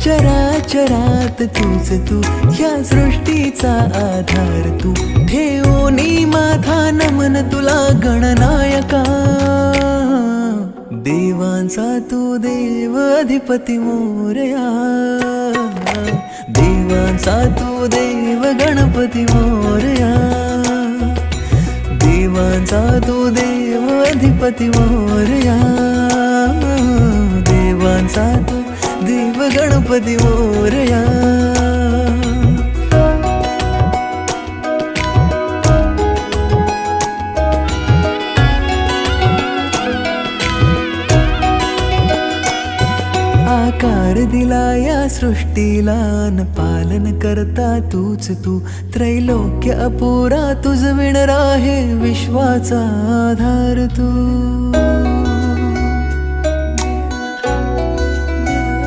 चराचरात तूच तू, ह्या सृष्टीचा आधार तू. ठेवोनी माझा नमन तुला गणनायका. देवांचा तू देव अधिपती मोरया. देवांचा तू देव गणपती मोरया. देवांचा तू देव अधिपती मोरया. देवांचा तू देव गणपती मोरया. आकार दिला या सृष्टीला न पालन करता तूच तू. त्रैलोक्य अपुरा तुझ विण राहे विश्वाचा आधार तू.